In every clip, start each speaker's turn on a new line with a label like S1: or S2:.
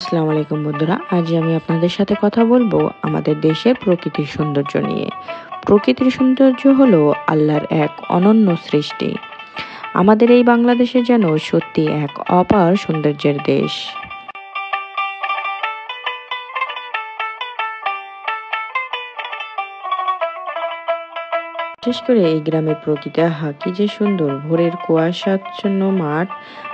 S1: আসসালামু আলাইকুম বন্ধুরা, আজ আমি আপনাদের সাথে কথা বলবো আমাদের দেশের প্রকৃতির সৌন্দর্য নিয়ে। প্রকৃতির সৌন্দর্য হলো আল্লাহর এক অনন্য সৃষ্টি। আমাদের এই বাংলাদেশে যেন সত্যি এক অপার সৌন্দর্যের দেশ। বিশেষ করে এই গ্রামের প্রকৃতি কি যে সুন্দর! ভোরের কুয়াশাচ্ছন্ন মাঠ,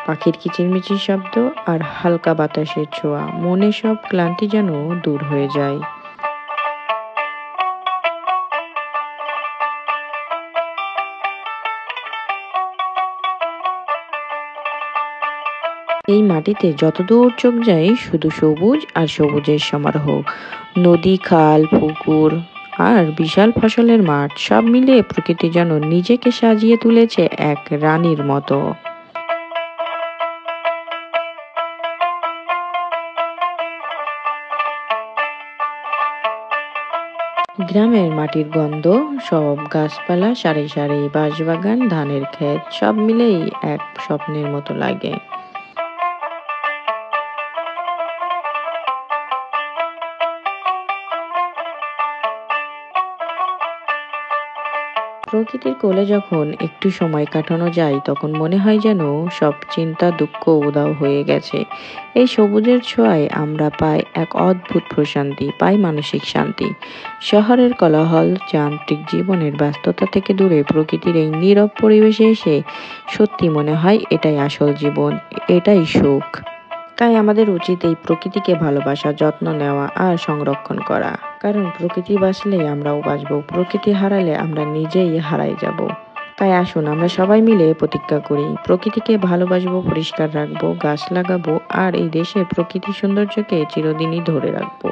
S1: পাখির কিচিরমিচির শব্দ আর হালকা বাতাসের ছোঁয়া, মনে সব ক্লান্তি যেন দূর হয়ে যায়। এই মাটিতে যতদূর চোখ যায় শুধু সবুজ আর সবুজের সমারোহ। নদী, খাল, পুকুর আর বিশাল ফসলের মাঠ, সব মিলিয়ে প্রকৃতি যেন নিজেকে সাজিয়ে তুলেছে এক রানীর মতো। গ্রামের মাটির গন্ধ, সব গাছপালা, সারি সারি বাঁশবাগান, ধানের ক্ষেত, সব মিলেই এক স্বপ্নের মতো লাগে। প্রকৃতির কোলে যখন একটু সময় কাটানো যায় তখন মনে হয় যেন সব চিন্তা দুঃখ উধাও হয়ে গেছে। এই সবুজের ছোঁয়ায় আমরা পাই এক অদ্ভুত প্রশান্তি, পাই মানসিক শান্তি। শহরের কোলাহল, যান্ত্রিক জীবনের ব্যস্ততা থেকে দূরে প্রকৃতির এই নীরব পরিবেশে এসে সত্যি মনে হয় এটাই আসল জীবন, এটাই সুখ। তাই আমাদের উচিত এই প্রকৃতিকে ভালোবাসা, যত্ন নেওয়া আর সংরক্ষণ করা। কারণ প্রকৃতি বাঁচলেই আমরাও বাঁচবো, প্রকৃতি হারালে আমরা নিজেই হারাই যাব। তাই আসুন আমরা সবাই মিলে প্রতিজ্ঞা করি, প্রকৃতিকে ভালোবাসবো, পরিষ্কার রাখবো, গাছ লাগাবো আর এই দেশের প্রকৃতির সৌন্দর্যকে চিরদিনই ধরে রাখবো।